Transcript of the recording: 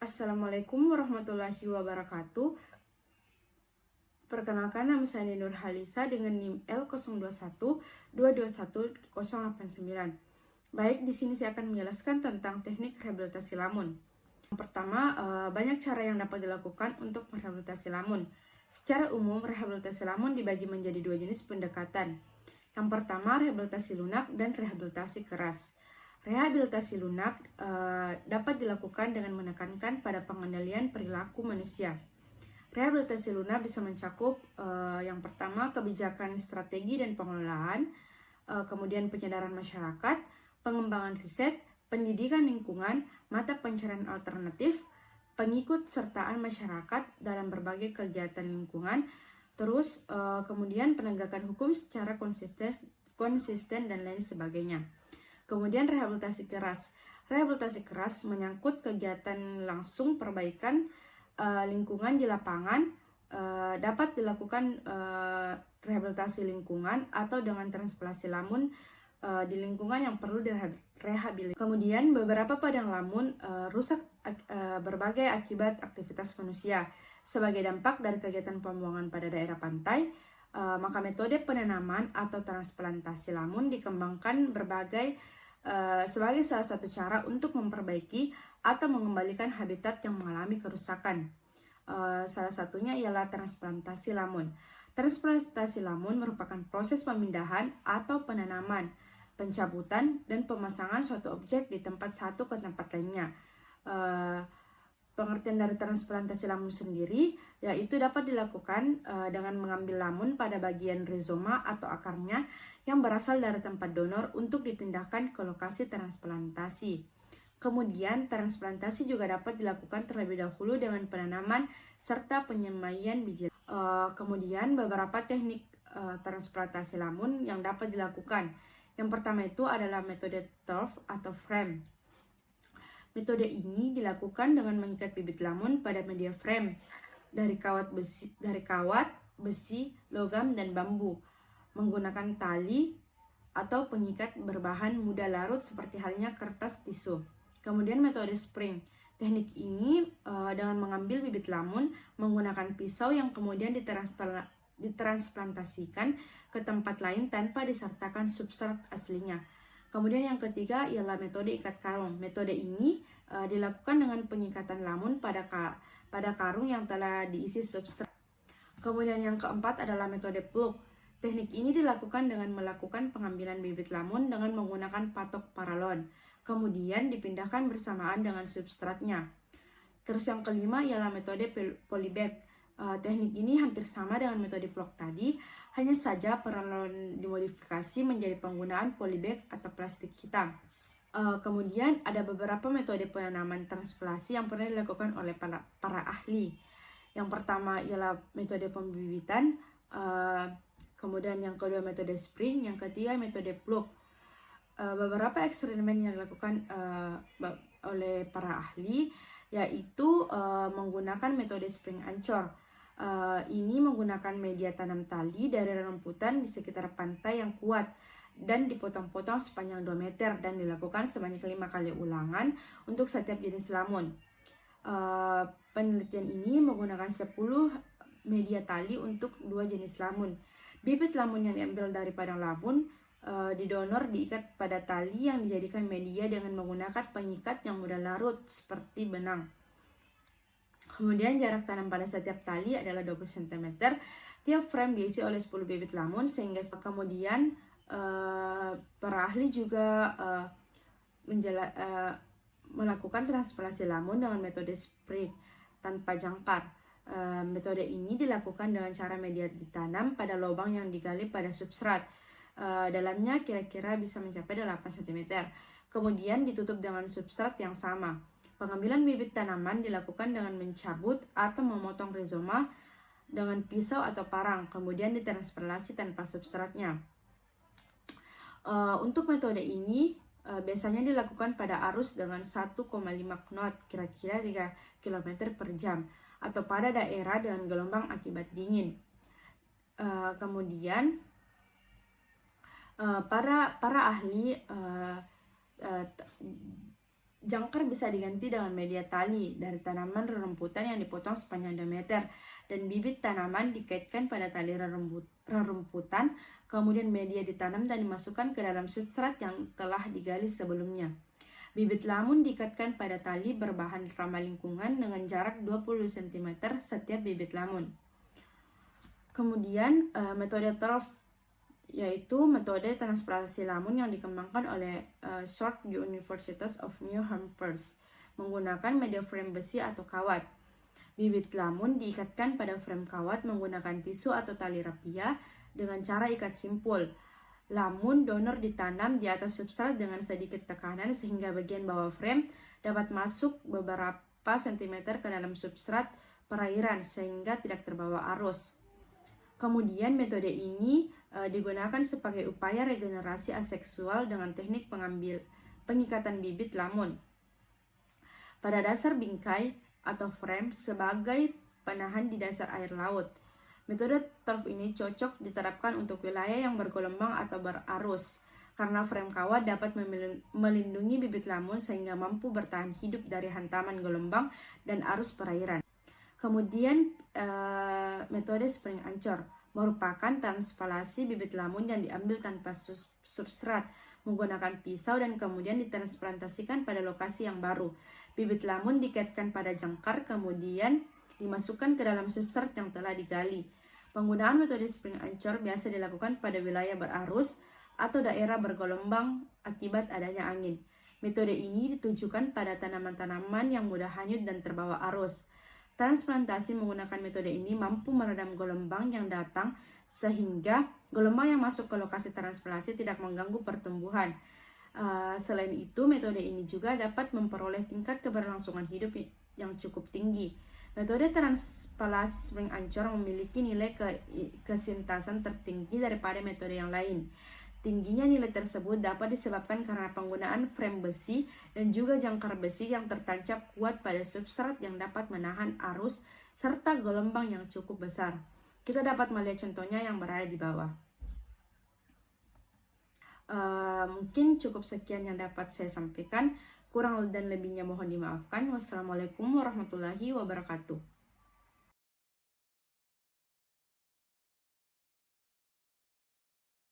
Assalamualaikum warahmatullahi wabarakatuh. Perkenalkan, nama saya Nur Halisa dengan NIM L0212210089. Baik, di sini saya akan menjelaskan tentang teknik rehabilitasi lamun. Yang pertama, banyak cara yang dapat dilakukan untuk merehabilitasi lamun. Secara umum, rehabilitasi lamun dibagi menjadi dua jenis pendekatan. Yang pertama, rehabilitasi lunak dan rehabilitasi keras. Rehabilitasi lunak dapat dilakukan dengan menekankan pada pengendalian perilaku manusia. Rehabilitasi lunak bisa mencakup yang pertama, kebijakan strategi dan pengelolaan, kemudian penyadaran masyarakat, pengembangan riset, pendidikan lingkungan, mata pencarian alternatif, pengikut sertaan masyarakat dalam berbagai kegiatan lingkungan, terus kemudian penegakan hukum secara konsisten dan lain sebagainya. Kemudian rehabilitasi keras. Rehabilitasi keras menyangkut kegiatan langsung perbaikan lingkungan di lapangan. Dapat dilakukan rehabilitasi lingkungan atau dengan transplantasi lamun di lingkungan yang perlu direhabilitasi. Kemudian beberapa padang lamun rusak berbagai akibat aktivitas manusia. Sebagai dampak dari kegiatan pembuangan pada daerah pantai, maka metode penanaman atau transplantasi lamun dikembangkan sebagai salah satu cara untuk memperbaiki atau mengembalikan habitat yang mengalami kerusakan. Salah satunya ialah transplantasi lamun. Transplantasi lamun merupakan proses pemindahan atau penanaman, pencabutan, dan pemasangan suatu objek di tempat satu ke tempat lainnya. Pengertian dari transplantasi lamun sendiri yaitu dapat dilakukan dengan mengambil lamun pada bagian rizoma atau akarnya yang berasal dari tempat donor untuk dipindahkan ke lokasi transplantasi. Kemudian transplantasi juga dapat dilakukan terlebih dahulu dengan penanaman serta penyemaian biji. Kemudian beberapa teknik transplantasi lamun yang dapat dilakukan. Yang pertama itu adalah metode turf atau frame. Metode ini dilakukan dengan mengikat bibit lamun pada media frame dari kawat besi, logam, dan bambu menggunakan tali atau pengikat berbahan mudah larut seperti halnya kertas tisu. Kemudian metode spring. Teknik ini dengan mengambil bibit lamun menggunakan pisau yang kemudian ditransplantasikan ke tempat lain tanpa disertakan substrat aslinya. Kemudian yang ketiga ialah metode ikat karung. Metode ini dilakukan dengan pengikatan lamun pada karung yang telah diisi substrat. Kemudian yang keempat adalah metode plug. Teknik ini dilakukan dengan melakukan pengambilan bibit lamun dengan menggunakan patok paralon. Kemudian dipindahkan bersamaan dengan substratnya. Terus yang kelima ialah metode polybag. Teknik ini hampir sama dengan metode plug tadi, hanya saja paralon dimodifikasi menjadi penggunaan polybag atau plastik hitam. Kemudian ada beberapa metode penanaman transplantasi yang pernah dilakukan oleh para ahli. Yang pertama ialah metode pembibitan, kemudian yang kedua metode spring, yang ketiga metode plug. Beberapa eksperimen yang dilakukan oleh para ahli yaitu menggunakan metode spring ancor. Ini menggunakan media tanam tali dari rumputan di sekitar pantai yang kuat dan dipotong-potong sepanjang 2 meter dan dilakukan sebanyak 5 kali ulangan untuk setiap jenis lamun. Penelitian ini menggunakan 10 media tali untuk 2 jenis lamun. Bibit lamun yang diambil dari padang lamun didonor diikat pada tali yang dijadikan media dengan menggunakan pengikat yang mudah larut seperti benang. Kemudian jarak tanam pada setiap tali adalah 20 cm. Tiap frame diisi oleh 10 bibit lamun sehingga kemudian para ahli juga melakukan transplantasi lamun dengan metode spray tanpa jangkar. Metode ini dilakukan dengan cara media ditanam pada lubang yang digali pada substrat. Dalamnya kira-kira bisa mencapai 8 cm. Kemudian ditutup dengan substrat yang sama. Pengambilan bibit tanaman dilakukan dengan mencabut atau memotong rizoma dengan pisau atau parang, kemudian ditransplantasi tanpa substratnya. Untuk metode ini biasanya dilakukan pada arus dengan 1,5 knot, kira-kira 3 km per jam, atau pada daerah dengan gelombang akibat dingin. Kemudian para ahli Jangkar bisa diganti dengan media tali dari tanaman rerumputan yang dipotong sepanjang 2 meter dan bibit tanaman dikaitkan pada tali rerumputan, kemudian media ditanam dan dimasukkan ke dalam substrat yang telah digali sebelumnya. Bibit lamun diikatkan pada tali berbahan ramah lingkungan dengan jarak 20 cm setiap bibit lamun. Kemudian metode turf, yaitu metode transplantasi lamun yang dikembangkan oleh Short University of New Hampshire menggunakan media frame besi atau kawat. Bibit lamun diikatkan pada frame kawat menggunakan tisu atau tali rapia dengan cara ikat simpul. Lamun donor ditanam di atas substrat dengan sedikit tekanan sehingga bagian bawah frame dapat masuk beberapa sentimeter ke dalam substrat perairan sehingga tidak terbawa arus. Kemudian metode ini digunakan sebagai upaya regenerasi aseksual dengan teknik pengikatan bibit lamun pada dasar bingkai atau frame sebagai penahan di dasar air laut. Metode turf ini cocok diterapkan untuk wilayah yang bergelombang atau berarus karena frame kawat dapat melindungi bibit lamun sehingga mampu bertahan hidup dari hantaman gelombang dan arus perairan. Kemudian metode spring ancor merupakan transplantasi bibit lamun yang diambil tanpa substrat menggunakan pisau dan kemudian ditransplantasikan pada lokasi yang baru. Bibit lamun dikaitkan pada jangkar kemudian dimasukkan ke dalam substrat yang telah digali. Penggunaan metode spring ancor biasa dilakukan pada wilayah berarus atau daerah bergelombang akibat adanya angin. Metode ini ditujukan pada tanaman-tanaman yang mudah hanyut dan terbawa arus. Transplantasi menggunakan metode ini mampu meredam gelombang yang datang sehingga gelombang yang masuk ke lokasi transplantasi tidak mengganggu pertumbuhan. Selain itu, metode ini juga dapat memperoleh tingkat keberlangsungan hidup yang cukup tinggi. Metode transplantasi spring ancor memiliki nilai kesintasan tertinggi daripada metode yang lain. Tingginya nilai tersebut dapat disebabkan karena penggunaan frame besi dan juga jangkar besi yang tertancap kuat pada substrat yang dapat menahan arus serta gelombang yang cukup besar. Kita dapat melihat contohnya yang berada di bawah. Mungkin cukup sekian yang dapat saya sampaikan. Kurang dan lebihnya mohon dimaafkan. Wassalamualaikum warahmatullahi wabarakatuh.